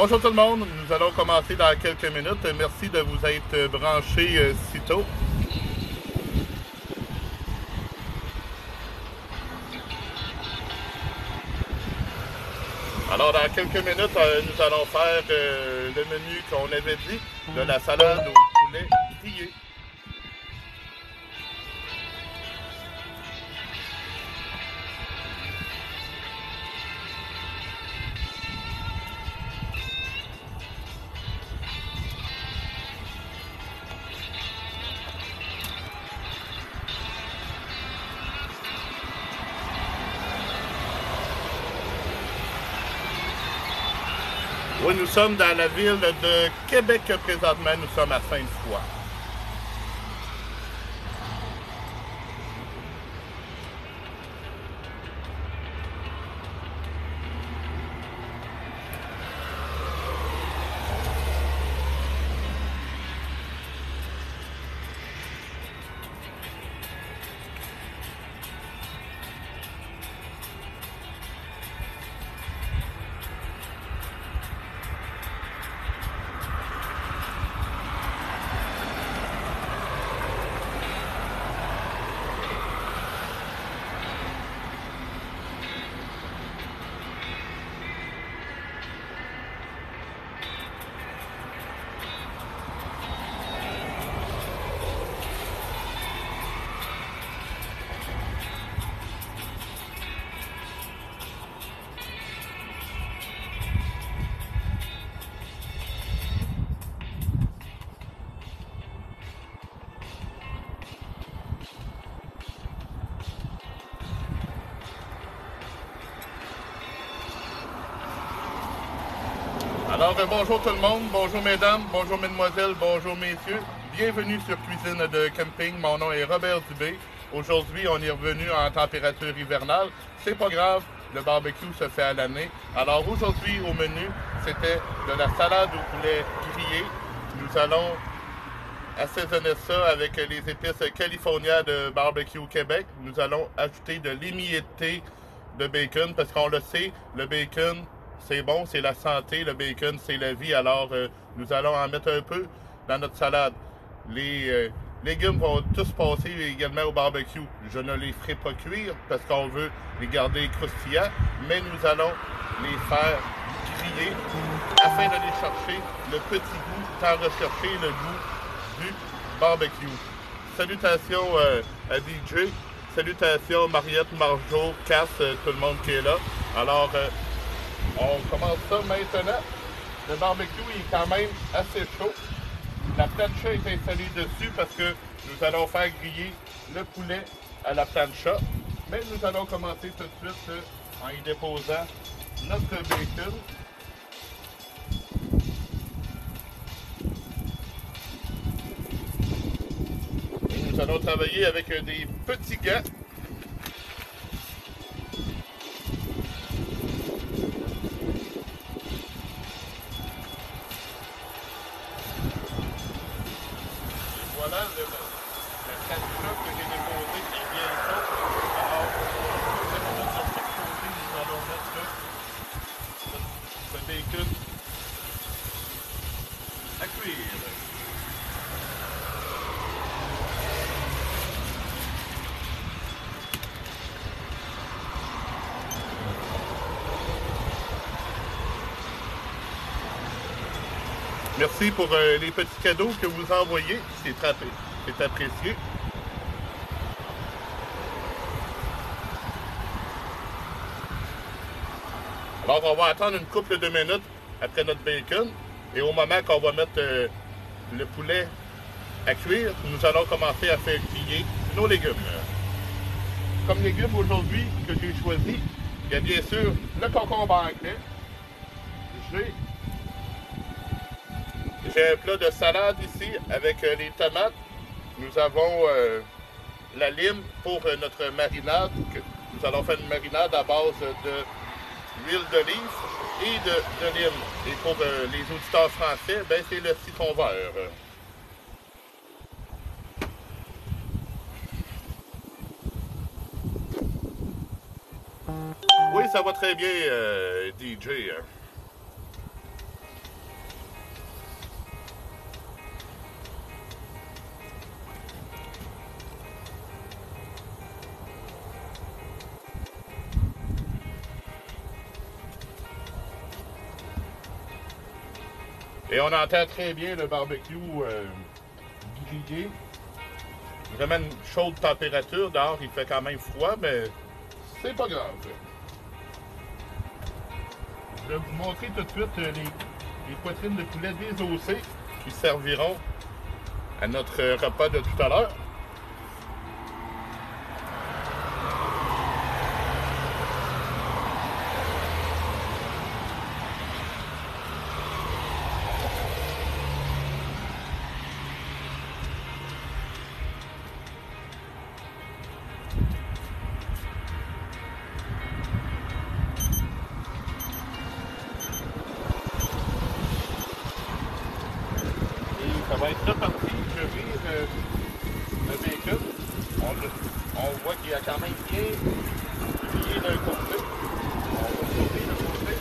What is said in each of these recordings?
Bonjour tout le monde, nous allons commencer dans quelques minutes. Merci de vous être branchés si tôt. Alors dans quelques minutes, nous allons faire le menu qu'on avait dit, de la salade au poulet grillé. Oui, nous sommes dans la ville de Québec présentement, nous sommes à Sainte-Foy. Alors, bonjour tout le monde, bonjour mesdames, bonjour mesdemoiselles, bonjour messieurs. Bienvenue sur Cuisine de Camping. Mon nom est Robert Dubé. Aujourd'hui, on est revenu en température hivernale. C'est pas grave, le barbecue se fait à l'année. Alors aujourd'hui, au menu, c'était de la salade au poulet grillé. Nous allons assaisonner ça avec les épices California de Barbecue Québec. Nous allons ajouter de l'émietté de bacon parce qu'on le sait, le bacon, c'est bon, c'est la santé, le bacon, c'est la vie. Alors, nous allons en mettre un peu dans notre salade. Les légumes vont tous passer également au barbecue. Je ne les ferai pas cuire parce qu'on veut les garder croustillants, mais nous allons les faire griller afin d'aller chercher le petit goût, tant rechercher le goût du barbecue. Salutations à DJ, salutations Mariette, Marjo, Cass, tout le monde qui est là. Alors, on commence ça maintenant. Le barbecue est quand même assez chaud. La plancha est installée dessus parce que nous allons faire griller le poulet à la plancha. Mais nous allons commencer tout de suite en y déposant notre bacon. Et nous allons travailler avec des petits gants. Voilà la plancha que j'ai déposée qui est bien chaude. Alors, sur chaque côté, nous allons mettre le bacon à cuire. Merci pour les petits cadeaux que vous envoyez. C'est apprécié. Alors, on va attendre une couple de minutes après notre bacon. Et au moment qu'on va mettre le poulet à cuire, nous allons commencer à faire griller nos légumes. Comme légumes aujourd'hui que j'ai choisi, il y a bien sûr le concombre anglais. J'ai J'ai un plat de salade ici avec les tomates. Nous avons la lime pour notre marinade. Nous allons faire une marinade à base d'huile d'olive et de lime. Et pour les auditeurs français, ben, c'est le citron vert. Oui, ça va très bien, DJ. Et on entend très bien le barbecue grillé. Vraiment une chaude température. Dehors, il fait quand même froid, mais c'est pas grave. Je vais vous montrer tout de suite les poitrines de poulet désossées qui serviront à notre repas de tout à l'heure. Ça va être reparti. Je vire le bacon. On voit qu'il y a quand même bien grillé d'un côté. On va sauter le côté.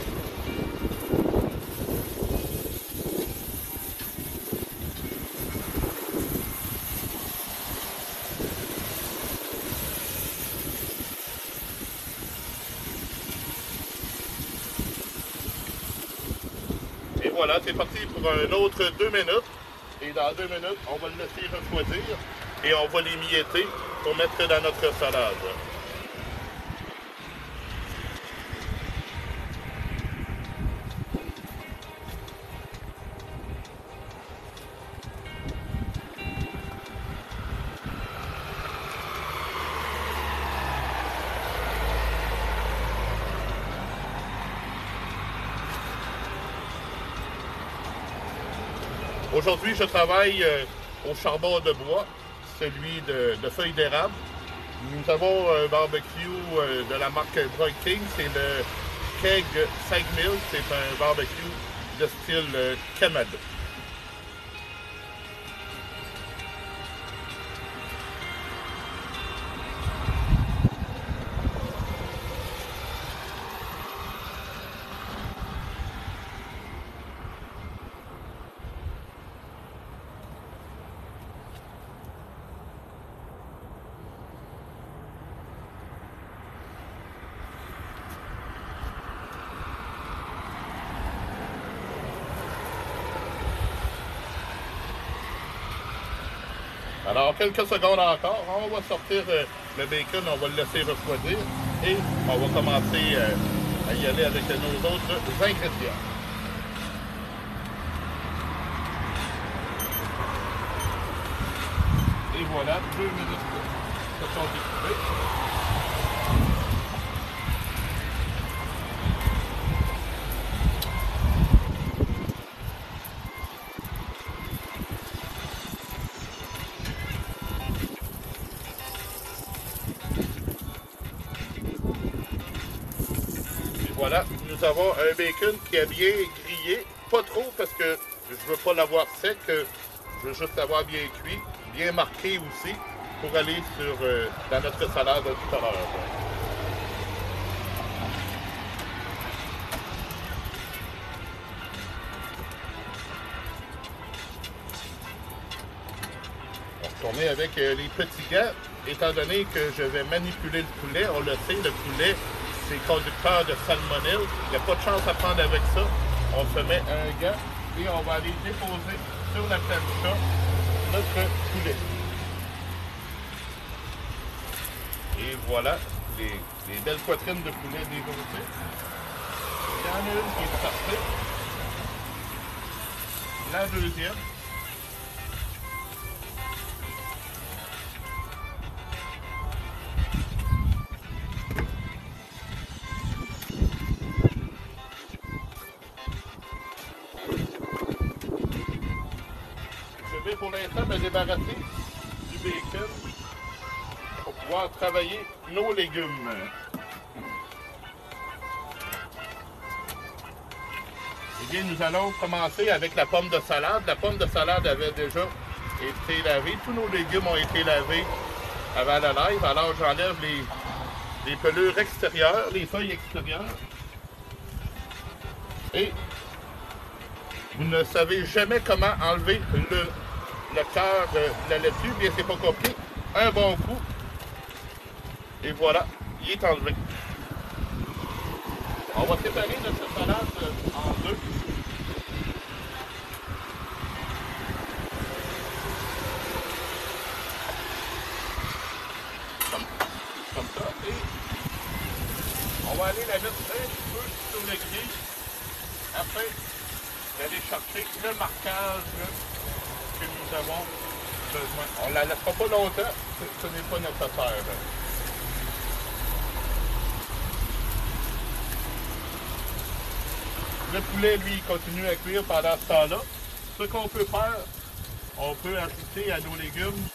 Et voilà, c'est parti pour un autre 2 minutes. Et dans 2 minutes, on va le laisser refroidir et on va l'émietter pour mettre dans notre salade. Aujourd'hui, je travaille au charbon de bois, celui de feuilles d'érable. Nous avons un barbecue de la marque Broil King, c'est le Keg 5000, c'est un barbecue de style Kamado. Alors, quelques secondes encore, on va sortir le bacon, on va le laisser refroidir et on va commencer à y aller avec nos autres ingrédients. Et voilà, 2 minutes se sont écoulées. Voilà, nous avons un bacon qui est bien grillé, pas trop parce que je veux pas l'avoir sec, je veux juste l'avoir bien cuit, bien marqué aussi pour aller dans notre salade tout à l'heure. On va retourner avec les petits gants, étant donné que je vais manipuler le poulet, on le sait, le poulet c'est conducteur de salmonelle. Il n'y a pas de chance à prendre avec ça. On se met un gant et on va aller déposer sur la plancha notre poulet. Et voilà les belles poitrines de poulet déposées. Il y en a une qui est parfaite. La deuxième. pour l'instant me débarrasser du bacon pour pouvoir travailler nos légumes. Eh bien, nous allons commencer avec la pomme de salade. La pomme de salade avait déjà été lavée. Tous nos légumes ont été lavés avant la live. Alors, j'enlève les pelures extérieures, les feuilles extérieures. Et vous ne savez jamais comment enlever le cœur de la laitue. Bien, c'est pas compliqué. Un bon coup. Et voilà, il est enlevé. On va séparer notre salade en deux. Comme ça. Et on va aller la mettre un petit peu sur le grill afin d'aller chercher le marquage que nous avons besoin. On ne la laissera pas longtemps, ce n'est pas nécessaire. Le poulet, lui, continue à cuire pendant ce temps-là. Ce qu'on peut faire, on peut ajouter à nos légumes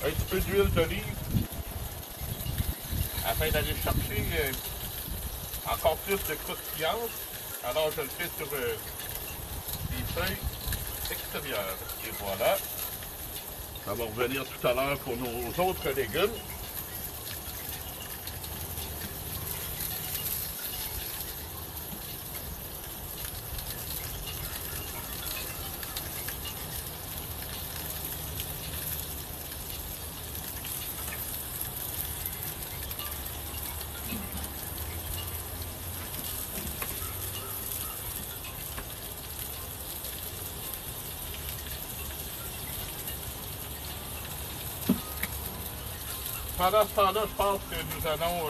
un petit peu d'huile d'olive afin d'aller chercher encore plus de croustillance. Alors, je le fais sur les feuilles extérieures. Et voilà. Ça va revenir tout à l'heure pour nos autres légumes. Pendant ce temps-là, je pense que nous allons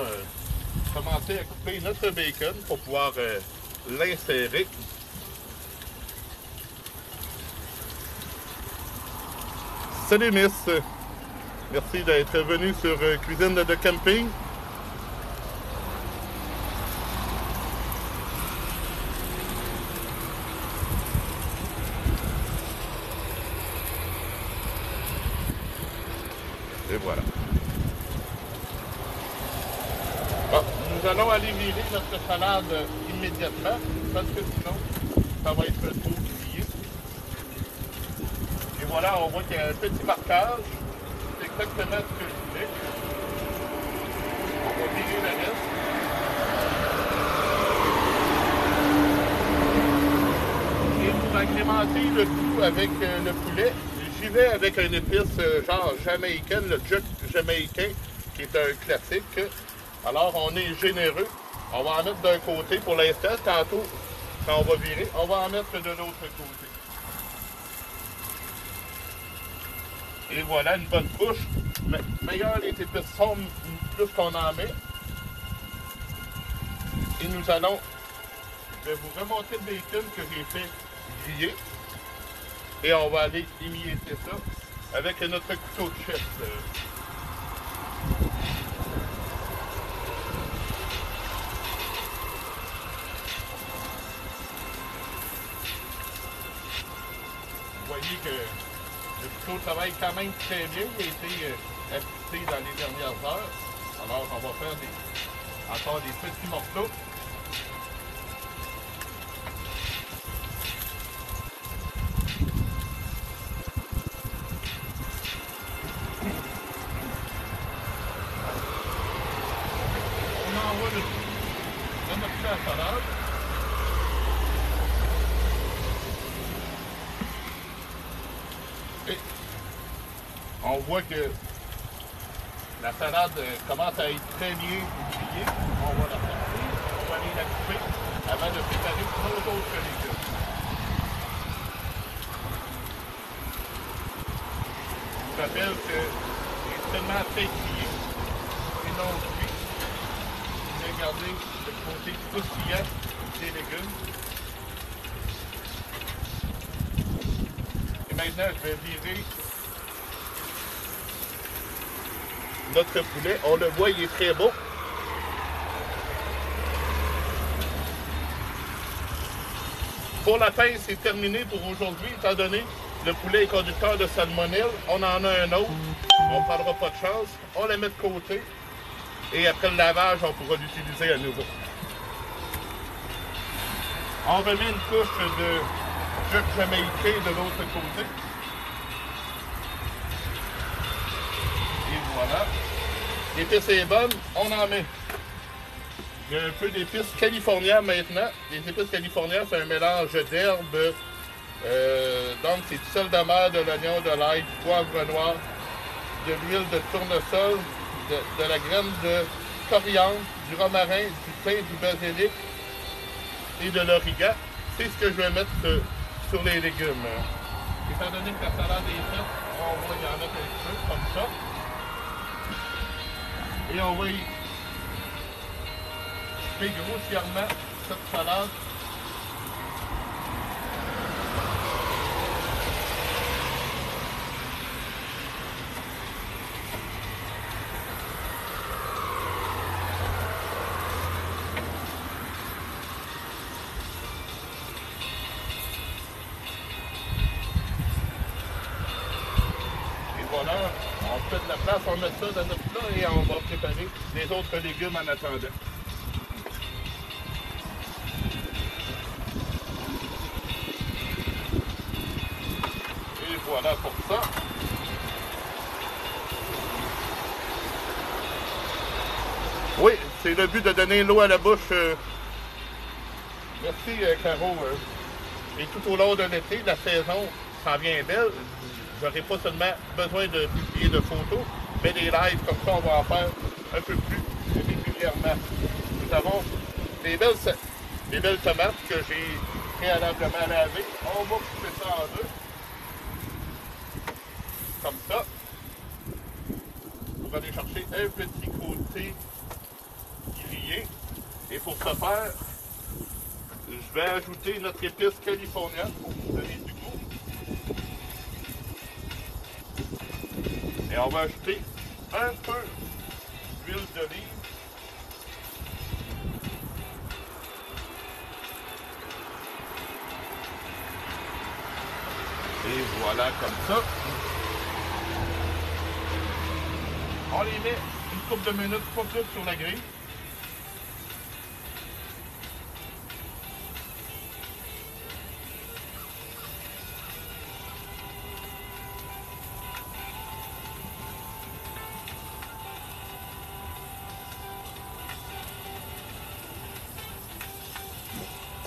commencer à couper notre bacon pour pouvoir l'insérer. Salut Miss! Merci d'être venu sur Cuisine de Camping. Et voilà. Bon, nous allons aller virer notre salade immédiatement parce que sinon, ça va être trop grillé. Et voilà, on voit qu'il y a un petit marquage. C'est exactement ce que je voulais. On va virer le reste. Et pour agrémenter le tout avec le poulet, j'y vais avec une épice genre jamaïcaine, le Jack jamaïcain, qui est un classique. Alors, on est généreux. On va en mettre d'un côté pour l'instant. Tantôt, quand on va virer, on va en mettre de l'autre côté. Et voilà, une bonne couche. Meilleur les épices sont, plus qu'on en met. Et nous allons, je vais vous remonter le bacon que j'ai fait griller. Et on va aller émietter ça avec notre couteau de chef. Vous voyez que le couteau travaille quand même très bien. Il a été assisté dans les dernières heures. Alors, on va faire encore des petits morceaux. On envoie dans notre plat à salade. Et on voit que la salade commence à être très bien grillée. On va la sortir, on va aller la couper avant de préparer nos autres légumes. Je vous rappelle que c'est seulement fait grillé et non cuit. Vous allez garder le côté croustillant des légumes. Et maintenant, je vais virer notre poulet. On le voit, il est très beau. Pour la pince, c'est terminé pour aujourd'hui, étant donné le poulet est conducteur de salmonelle. On en a un autre. On ne prendra pas de chance. On le met de côté. Et après le lavage, on pourra l'utiliser à nouveau. On remet une couche de jus jamaïcain de l'autre côté. Et voilà. L'épice est bonne, on en met. Il y a un peu d'épices californiens maintenant. Les épices californiens, c'est un mélange d'herbes. Donc, c'est du sel de mer, de l'oignon, de l'ail, du poivre noir, de l'huile de tournesol, de la graine de coriandre, du romarin, du thym, du basilic et de l'origan. C'est ce que je vais mettre sur les légumes. Étant donné que la salade est faite, on va y en mettre un petit peu, comme ça. Et on va y couper grossièrement cette salade. Voilà, on fait de la place, on met ça dans notre plat et on va préparer les autres légumes en attendant. Et voilà pour ça. Oui, c'est le but de donner l'eau à la bouche. Merci Caro. Et tout au long de l'été, la saison s'en vient belle. J'aurai pas seulement besoin de publier de photos, mais des lives comme ça, on va en faire un peu plus régulièrement. Nous avons des belles tomates que j'ai préalablement lavées. On va couper ça en deux. Comme ça. On va aller chercher un petit côté grillé. Et pour ce faire, je vais ajouter notre épice californienne pour vous donner du goût. Et on va ajouter un peu d'huile d'olive. Et voilà comme ça. On les met une couple de minutes, pas plus sur la grille.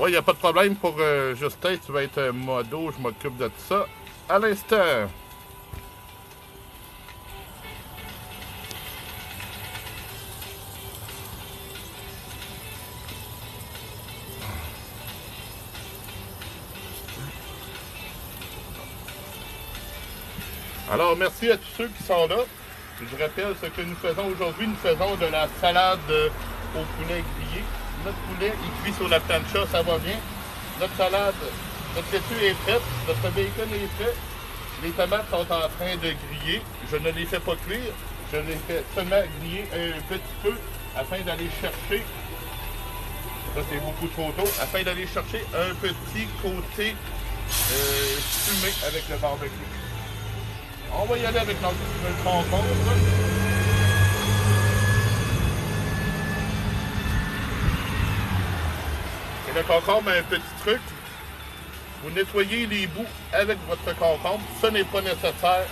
Oui, il n'y a pas de problème pour Justin, tu vas être modo, je m'occupe de tout ça à l'instant. Alors, merci à tous ceux qui sont là. Je rappelle ce que nous faisons aujourd'hui. Nous faisons de la salade au poulet grillé. Notre poulet, il cuit sur la plancha, ça va bien. Notre salade, notre laitue est prête. Notre bacon est prêt. Les tomates sont en train de griller. Je ne les fais pas cuire. Je les fais seulement griller un petit peu afin d'aller chercher, ça c'est beaucoup de photos, afin d'aller chercher un petit côté fumé avec le barbecue. On va y aller avec notre concombre. Et le concombre a un petit truc. Vous nettoyez les bouts avec votre concombre. Ce n'est pas nécessaire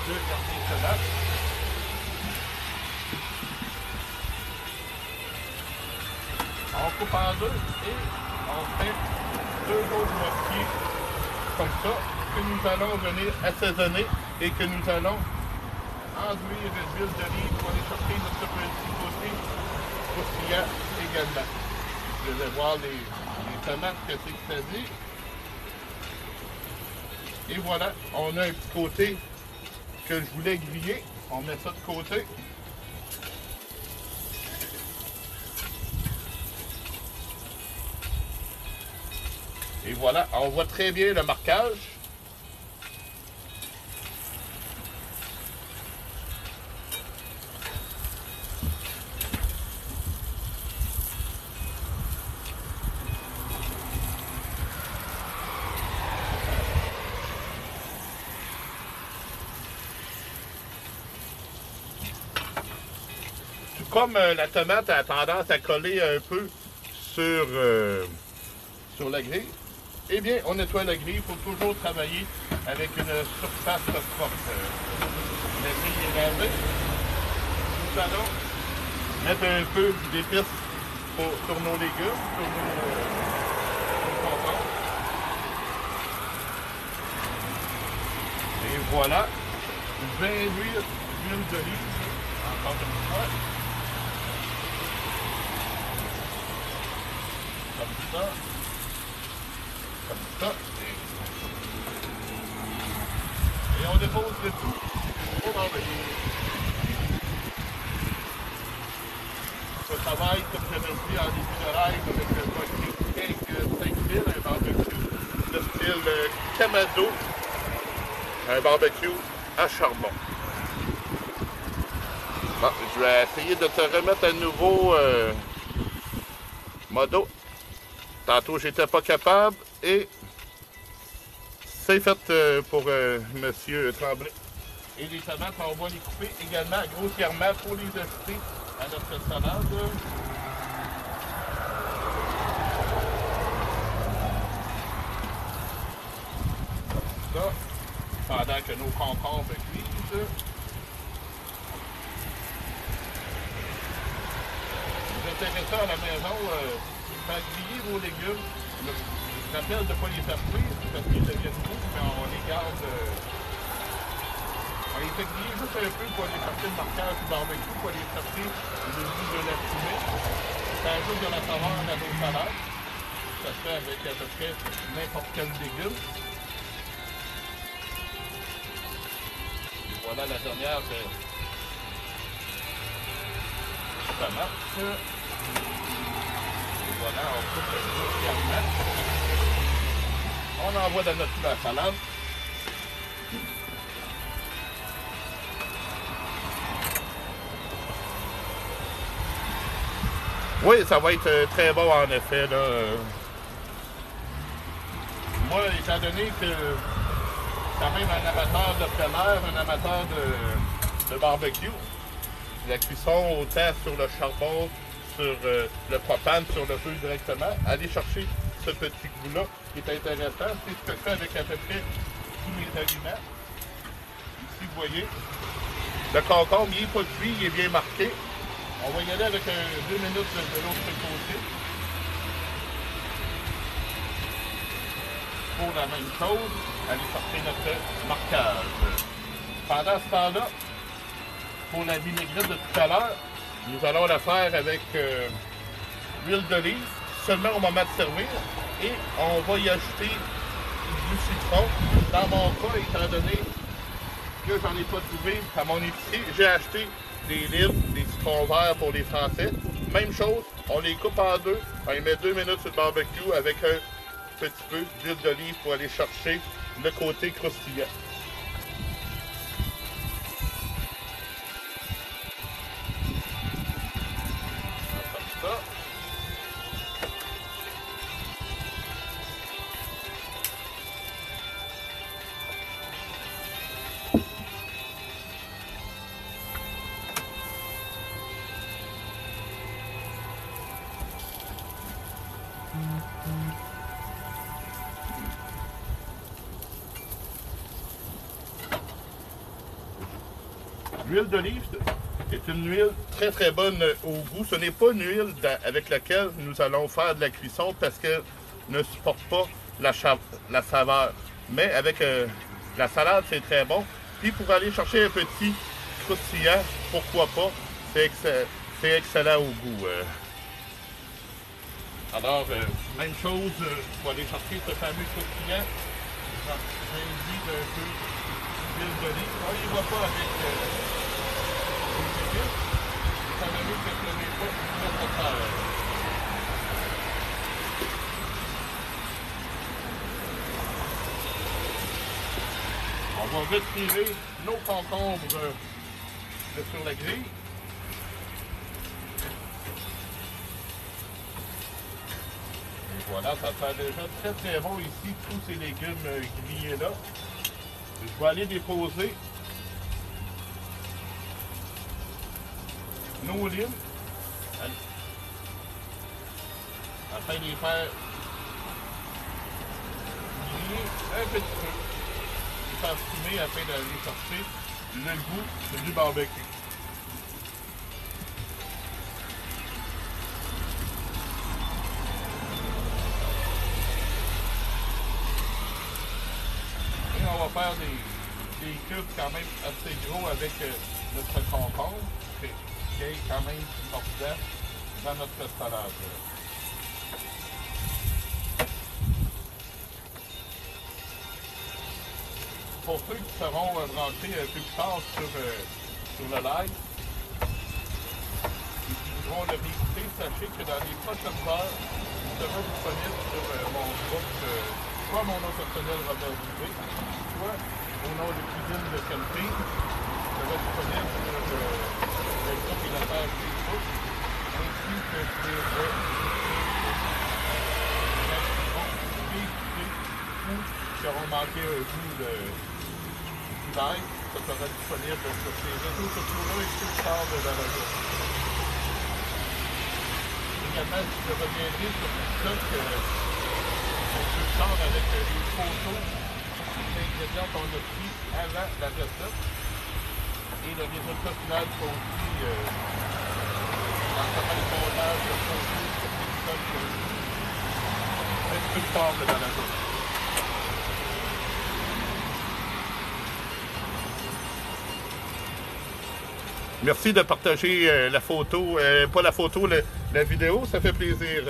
de garder cela. On coupe en deux et on fait deux autres moitiés comme ça que nous allons venir assaisonner et que nous allons enduire d'huile d'olive pour aller chercher notre petit côté croustillant également. Je vais voir les tomates que c'est que ça dit. Et voilà, on a un petit côté que je voulais griller. On met ça de côté. Et voilà, on voit très bien le marquage. comme la tomate a tendance à coller un peu sur la grille, eh bien, on nettoie la grille. Il faut toujours travailler avec une surface propre. La grille est lavée. Nous allons mettre un peu d'épices sur nos légumes, sur nos concombres. Et voilà, 20 huiles d'huile d'olive, encore une fois. Comme ça. Comme ça. Et on dépose le tout au barbecue. Ce travail, comme j'avais dit en début de live, avec le quelques 5 fils, un barbecue de style Kamado, un barbecue à charbon. Bon, je vais essayer de te remettre à nouveau modo. Tantôt, j'étais pas capable et c'est fait pour Monsieur Tremblay. Et les tomates, on va les couper également grossièrement pour les ajouter à notre salade. Comme ça, pendant que nos concombres cuisent. Vous intéressez à la maison, faire griller vos légumes. Je rappelle de ne pas les faire cuire parce qu'ils deviennent mous, mais on les garde. On les fait griller juste un peu pour aller chercher le marquage du barbecue, pour aller chercher le goût de la fumée. Ça ajoute de la saveur à nos salades. Ça se fait avec à peu près n'importe quel légume. Et voilà la dernière tomate. Et voilà, on coupe le grossièrement. On envoie dans notre salade. Oui, ça va être très bon en effet. Là. Moi, étant donné que quand même un amateur de plein air, un amateur de barbecue, la cuisson autant sur le charbon, sur le propane, sur le feu directement, aller chercher ce petit goût-là qui est intéressant. C'est ce que je fais avec à peu près tous mes aliments. Ici, vous voyez, le concombre, il n'est pas cuit, il est bien marqué. On va y aller avec 2 minutes de l'autre côté. Pour la même chose, aller chercher notre marquage. Pendant ce temps-là, pour la vinaigrette de tout à l'heure, nous allons la faire avec l'huile d'olive, seulement au moment de servir. Et on va y ajouter du citron. Dans mon cas, étant donné que j'en ai pas trouvé à mon épicerie, j'ai acheté des limes, des citrons verts pour les Français. Même chose, on les coupe en deux, on les met 2 minutes sur le barbecue avec un petit peu d'huile d'olive pour aller chercher le côté croustillant. Comme ça. L'huile d'olive est une huile très très bonne au goût. Ce n'est pas une huile avec laquelle nous allons faire de la cuisson parce qu'elle ne supporte pas la saveur. Mais avec la salade, c'est très bon. Puis pour aller chercher un petit croustillant, pourquoi pas, c'est excellent au goût. Alors, même chose pour aller chercher ce fameux croustillant. J'invite un peu d'huile d'olive. On n'y va pas avec étant donné que ce n'est pas nécessaire. On va retirer nos concombres de sur la grille. Et voilà, ça fait déjà très très bon ici, tous ces légumes grillés là. Je vais aller déposer nos limes afin de les faire griller un petit peu. Les faire fumer afin d'aller chercher le goût du barbecue. Et on va faire des cubes quand même assez gros avec notre concombre, qui est quand même mordant dans notre salade. Pour ceux qui seront branchés un peu plus tard sur le live et qui voudront le réécouter, sachez que dans les prochaines heures, il sera disponible sur mon groupe, soit mon nom personnel Robert Dubé, soit au nom de Cuisine de Camping. Il sera disponible sur le groupe et la page Facebook, ainsi que sur ou qui auront manqué un bout de live, ça sera disponible sur ces réseaux sociaux-là et sur le sort de la radio. Également, je reviendrai sur tout ça que on sort avec les photos des ingrédients qu'on a pris avant la recette et le résultat final qu'on dit dans le travail de montage, de photos, sur les sols, un peu plus tard dans la journée. Merci de partager la photo, pas la photo, la vidéo, ça fait plaisir.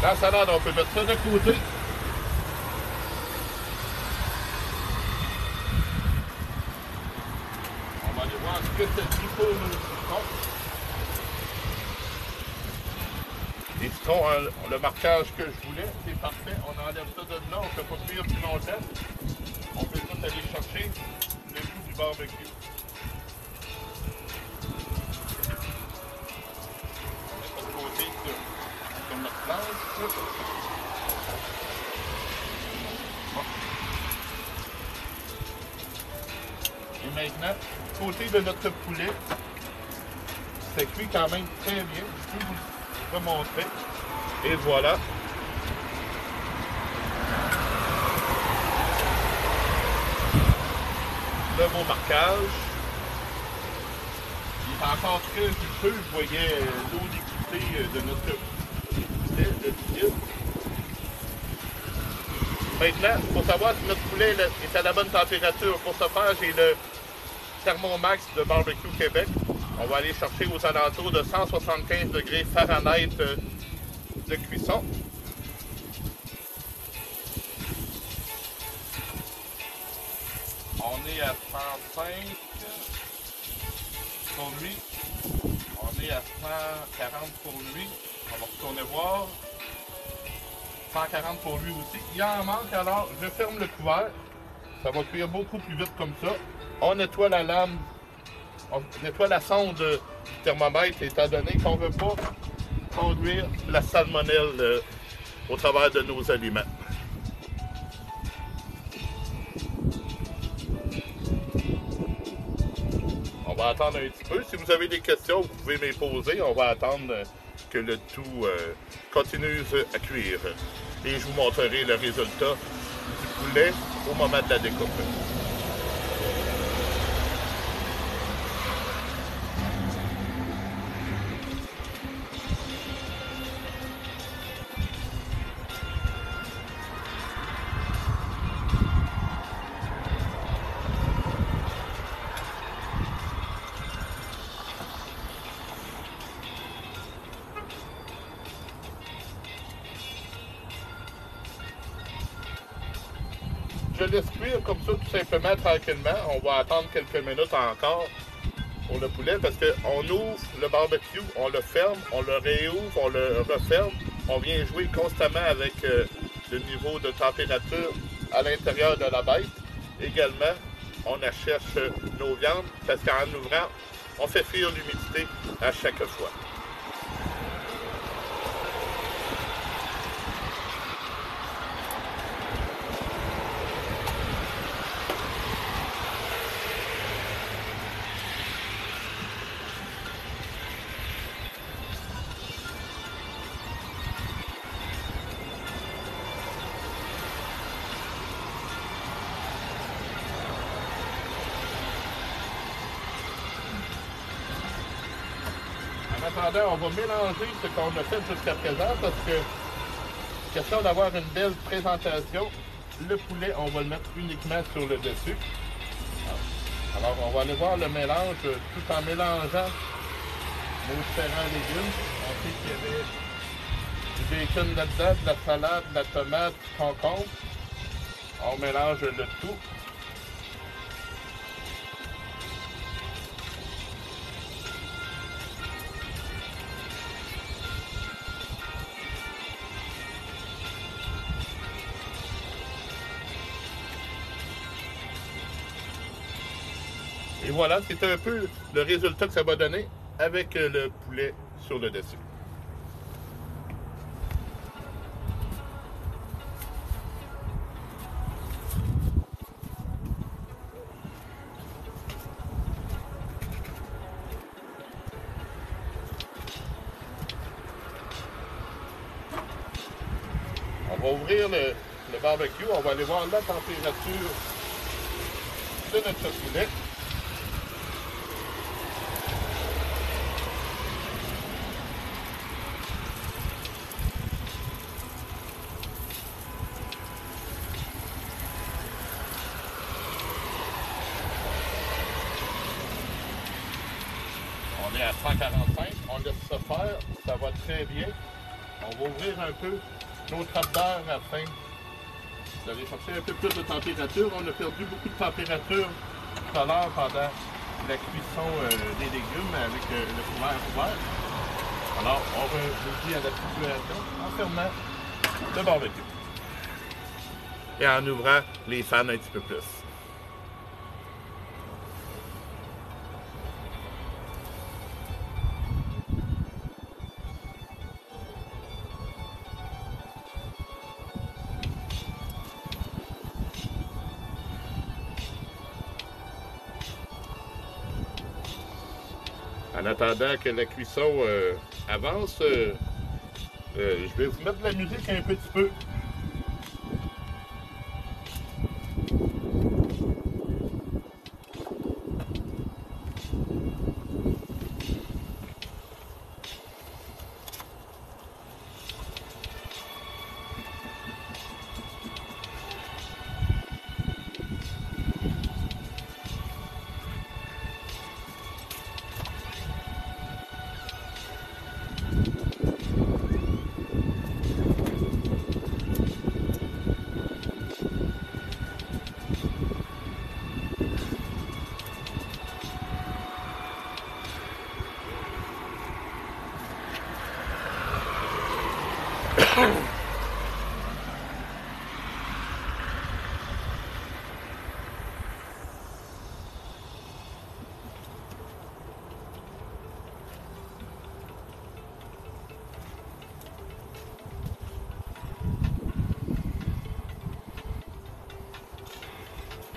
La salade, on peut mettre ça de côté. On va aller voir ce que c'est dit pour nos citrons. Les citrons, le marquage que je voulais, c'est parfait. On enlève ça de là, on ne peut pas cuire plus longtemps. On peut juste aller chercher le goût du barbecue. On met ça de côté sur notre planche. Et maintenant, côté de notre poulet, c'est cuit quand même très bien. Je peux vous le montrer. Et voilà. Le beau marquage. Il est encore très juteux. Vous voyez l'eau liquidée de notre poulet, le liquide. Maintenant, il faut savoir si notre poulet est à la bonne température. Pour ce faire, j'ai le Thermomax de Barbecue Québec. On va aller chercher aux alentours de 175 degrés Fahrenheit de cuisson. On est à 105 pour lui. On est à 140 pour lui. On va retourner voir. 140 pour lui aussi. Il en manque, alors je ferme le couvert. Ça va cuire beaucoup plus vite comme ça. On nettoie la lame, on nettoie la sonde du thermomètre, étant donné qu'on ne veut pas conduire la salmonelle au travers de nos aliments. On va attendre un petit peu. Si vous avez des questions, vous pouvez me les poser. On va attendre que le tout continue à cuire. Et je vous montrerai le résultat du poulet au moment de la découpe. Je laisse cuire comme ça tout simplement tranquillement. On va attendre quelques minutes encore pour le poulet parce qu'on ouvre le barbecue, on le ferme, on le réouvre, on le referme. On vient jouer constamment avec le niveau de température à l'intérieur de la bête. Également, on cherche nos viandes parce qu'en ouvrant, on fait fuir l'humidité à chaque fois. En attendant, on va mélanger ce qu'on a fait jusqu'à présent parce que, question d'avoir une belle présentation, le poulet, on va le mettre uniquement sur le dessus. Alors, on va aller voir le mélange tout en mélangeant nos différents légumes. On sait qu'il y avait du bacon là-dedans, de la salade, de la tomate, du concombre. On mélange le tout. Et voilà, c'est un peu le résultat que ça va donner avec le poulet sur le dessus. On va ouvrir le barbecue, on va aller voir la température de notre poulet. On est à 145, on laisse ça faire, ça va très bien. On va ouvrir un peu nos trappes d'air afin d'aller chercher un peu plus de température. On a perdu beaucoup de température tout à l'heure pendant la cuisson des légumes avec le couvert ouvert. Alors, on revient à la situation en fermant le barbecue et en ouvrant les fans un petit peu plus. En attendant que la cuisson avance, je vais vous mettre de la musique un petit peu.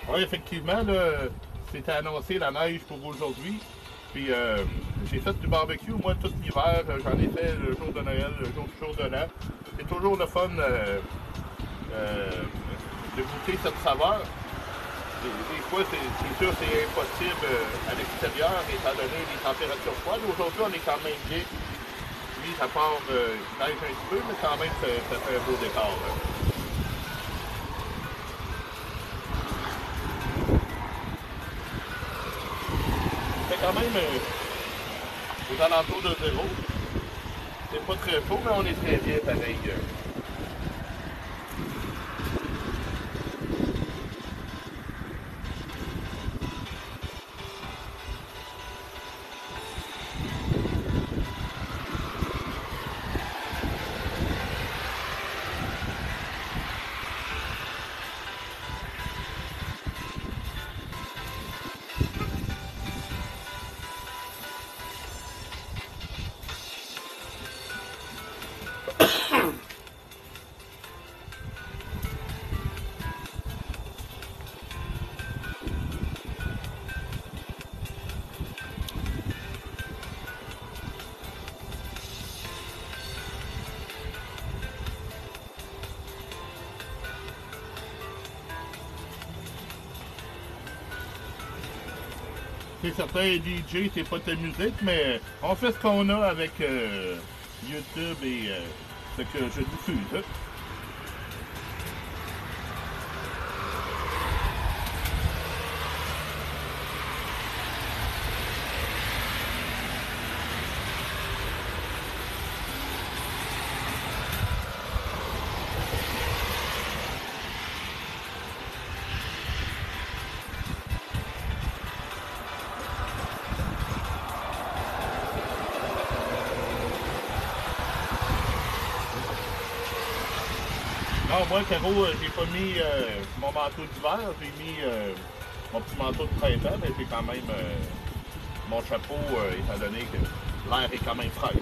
Oui, effectivement, c'était annoncé la neige pour aujourd'hui. Puis j'ai fait du barbecue, moi, tout l'hiver. J'en ai fait le jour de Noël, le jour de l'an. C'est toujours le fun de goûter cette saveur. Des fois, c'est sûr, c'est impossible à l'extérieur, étant donné les températures froides. Aujourd'hui, on est quand même bien. Oui, ça part, il neige un petit peu, mais quand même, ça fait un beau décor. C'est quand même aux alentours de 0. C'est pas très chaud, mais on est très bien pareil. C'est certain, DJ, c'est pas ta musique, mais on fait ce qu'on a avec YouTube et ce que je diffuse. Non, moi, Caro, j'ai pas mis mon manteau d'hiver, j'ai mis mon petit manteau de printemps, mais j'ai quand même mon chapeau, étant donné que l'air est quand même frais.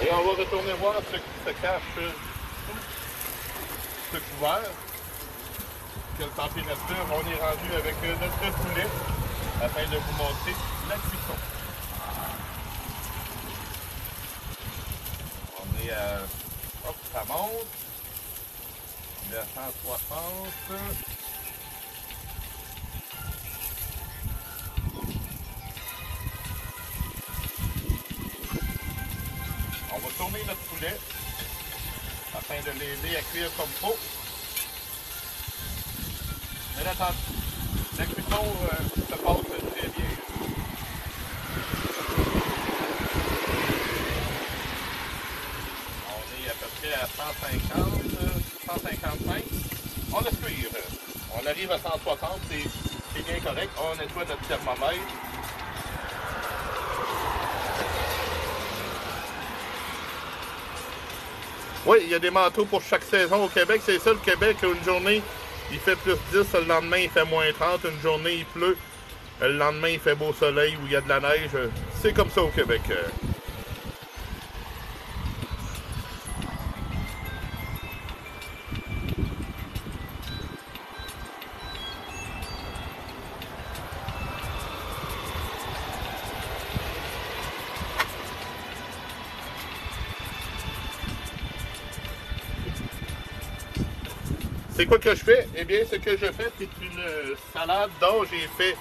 Et on va retourner voir ce qui se cache sous ce couvert. Quelle température on est rendu avec notre poulet afin de vous montrer la cuisson. On est à... Hop, ça monte. On est à 160. On va tourner notre poulet afin de l'aider à cuire comme il faut. Mais là, la cuisson se passe très bien. On est à peu près à 150, 155. On laisse cuire. On arrive à 160, c'est bien correct. On nettoie notre thermomètre. Oui, il y a des manteaux pour chaque saison au Québec. C'est ça, le Québec, une journée, il fait plus 10, le lendemain, il fait moins 30. Une journée, il pleut, le lendemain, il fait beau soleil ou il y a de la neige. C'est comme ça au Québec. C'est quoi que je fais? Eh bien, ce que je fais, c'est une salade dont j'ai fait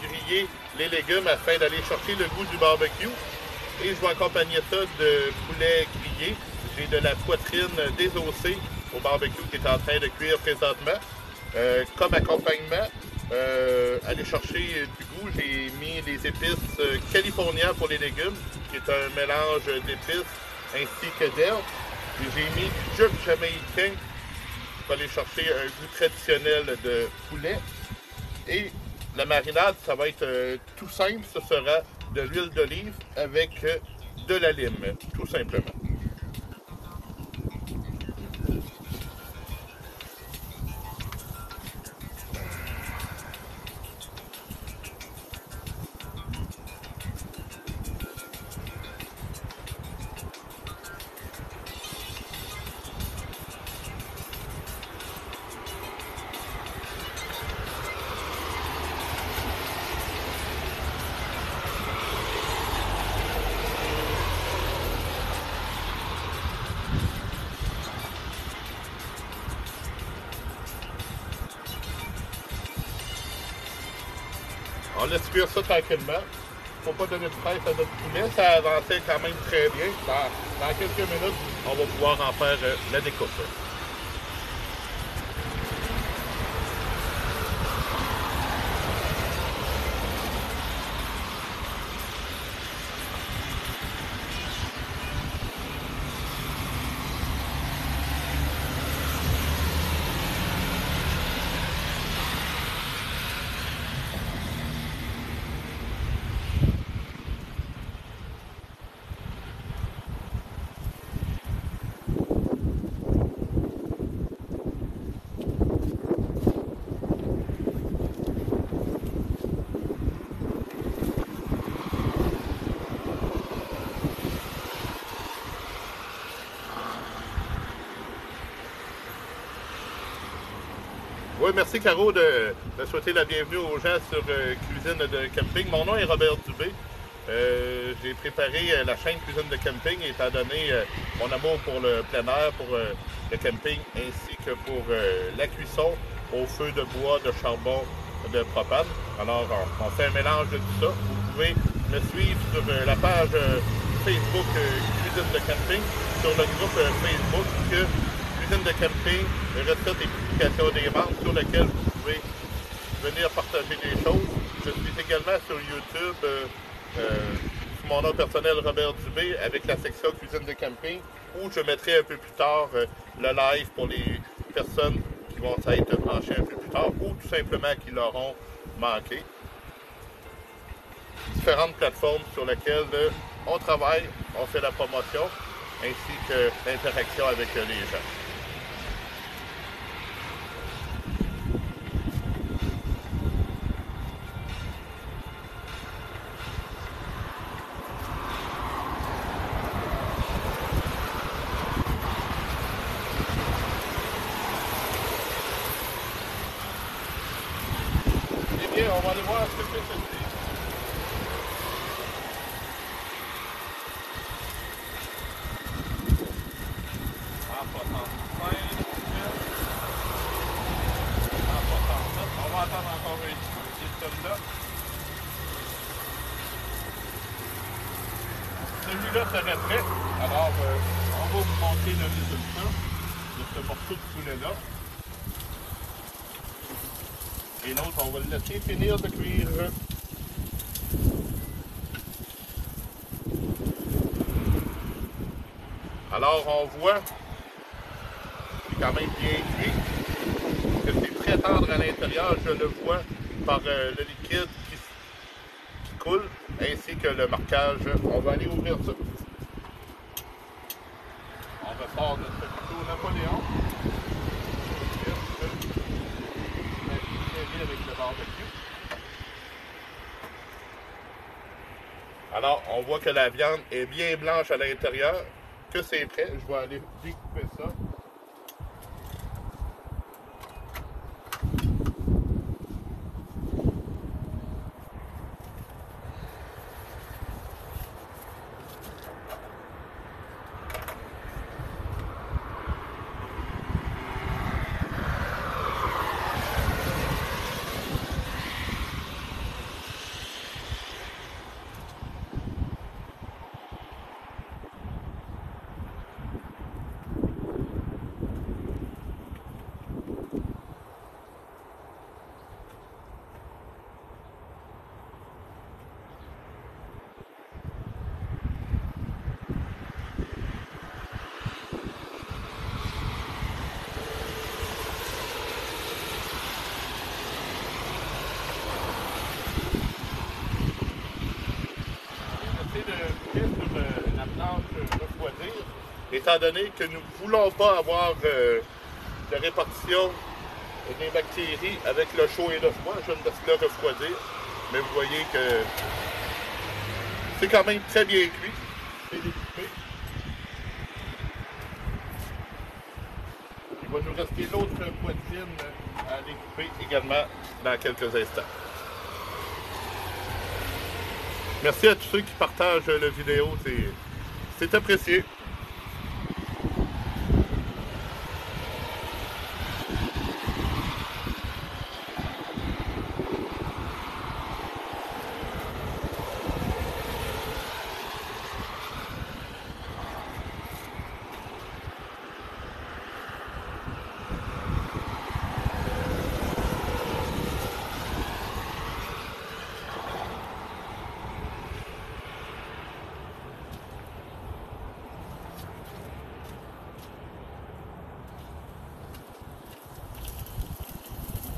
griller les légumes afin d'aller chercher le goût du barbecue. Et je vais accompagner ça de poulet grillé. J'ai de la poitrine désossée au barbecue qui est en train de cuire présentement. Comme accompagnement, aller chercher du goût, j'ai mis des épices californiens pour les légumes, qui est un mélange d'épices ainsi que d'herbes. J'ai mis du jerk jamaïcain pour aller chercher un goût traditionnel de poulet. Et la marinade, ça va être tout simple, ce sera de l'huile d'olive avec de la lime, tout simplement. On laisse cuire ça tranquillement. Il ne faut pas donner de presse à notre poulet. Ça avançait quand même très bien. Dans quelques minutes, on va pouvoir en faire la découpe. Oui, merci Caro de souhaiter la bienvenue aux gens sur Cuisine de camping. Mon nom est Robert Dubé. J'ai préparé la chaîne Cuisine de camping étant donné mon amour pour le plein air, pour le camping ainsi que pour la cuisson au feu de bois, de charbon, de propane. Alors, on fait un mélange de tout ça. Vous pouvez me suivre sur la page Facebook Cuisine de camping, sur le groupe Facebook Cuisine de camping, recettes et publications des membres sur lequel vous pouvez venir partager des choses. Je suis également sur YouTube sous mon nom personnel Robert Dubé avec la section Cuisine de camping où je mettrai un peu plus tard le live pour les personnes qui vont être branchées un peu plus tard ou tout simplement qui l'auront manqué. Différentes plateformes sur lesquelles on travaille, on fait la promotion ainsi que l'interaction avec les gens. Eh bien, on va aller voir ce que c'est ceci. En 65, en 67. On va attendre encore un petit peu là. Celui-là serait prêt. Alors, on va vous montrer le résultat de ce morceau de poulet-là. Et l'autre, on va le laisser finir de cuire. Alors, on voit c'est quand même bien cuit, que c'est très tendre à l'intérieur. Je le vois par le liquide qui coule, ainsi que le marquage. On va aller ouvrir ça. On ressort de ce couteau Napoléon. Avec le barbecue. Alors, on voit que la viande est bien blanche à l'intérieur, que c'est prêt. Je vais aller découper ça. Sur la planche refroidir, étant donné que nous ne voulons pas avoir de répartition des bactéries avec le chaud et le froid. Je ne laisse le refroidir, mais vous voyez que c'est quand même très bien cuit. C'est découpé. Il va nous rester l'autre poitrine à découper également dans quelques instants. Merci à tous ceux qui partagent la vidéo, c'est apprécié.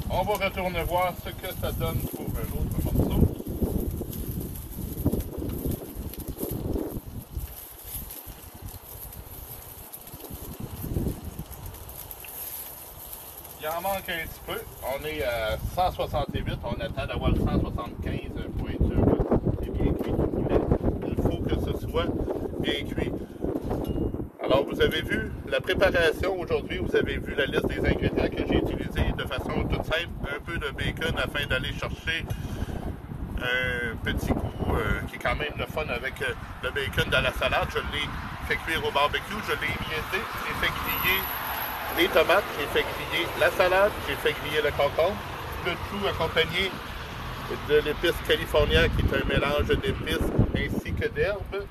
On va retourner voir ce que ça donne pour l'autre morceau. Il en manque un petit peu. On est à 168. On attend d'avoir le 175 pour être sûr que c'est bien cuit tout le poulet. Il faut que ce soit bien cuit. Alors, Bon, vous avez vu la préparation aujourd'hui, vous avez vu la liste des ingrédients que j'ai utilisés de façon toute simple. Un peu de bacon afin d'aller chercher un petit goût qui est quand même le fun avec le bacon dans la salade. Je l'ai fait cuire au barbecue, je l'ai émietté, j'ai fait griller les tomates, j'ai fait griller la salade, j'ai fait griller le concombre, le tout accompagné de l'épice californienne qui est un mélange d'épices ainsi que d'herbes.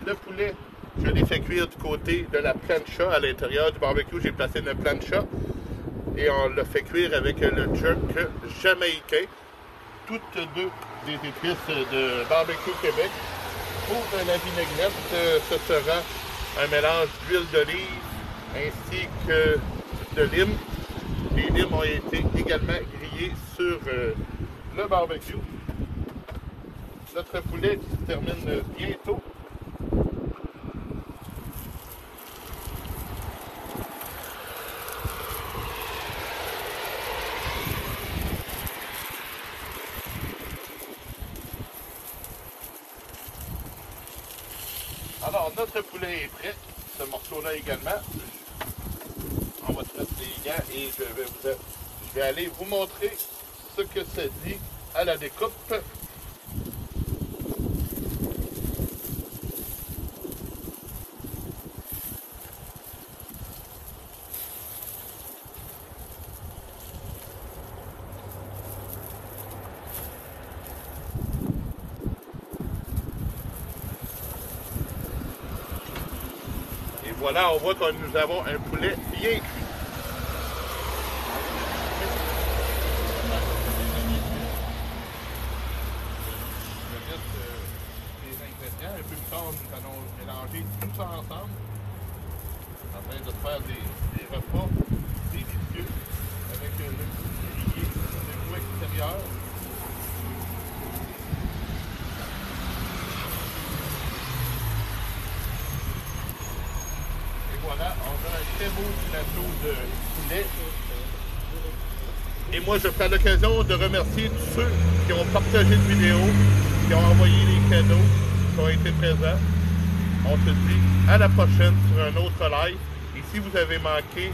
Le poulet, je l'ai fait cuire du côté de la plancha à l'intérieur du barbecue. J'ai placé une plancha et on l'a fait cuire avec le jerk jamaïcain. Toutes deux des épices de Barbecue Québec. Pour la vinaigrette, ce sera un mélange d'huile d'olive ainsi que de lime. Les limes ont été également grillés sur le barbecue. Notre poulet qui se termine bientôt. Alors, notre poulet est prêt. Ce morceau-là également. On va se mettre les gants et je vais aller vous montrer ce que ça dit à la découpe. Et voilà, on voit que nous avons un poulet bien cuit. Un peu plus tard, nous allons mélanger tout ça ensemble afin de faire des repas délicieux avec le grillé de goût extérieur. Et voilà, on a un très beau plateau de poulet. Et moi, je prends l'occasion de remercier tous ceux qui ont partagé la vidéo, qui ont envoyé les cadeaux, qui ont été présents. On se dit à la prochaine sur un autre live. Et si vous avez manqué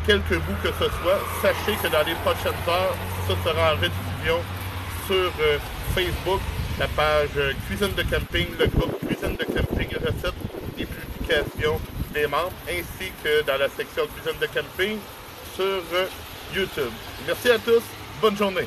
quelques bouts que ce soit, sachez que dans les prochaines heures, ça sera en rediffusion sur Facebook, la page Cuisine de Camping, le groupe Cuisine de Camping, recettes et publications des membres, ainsi que dans la section Cuisine de Camping sur YouTube. Merci à tous, bonne journée.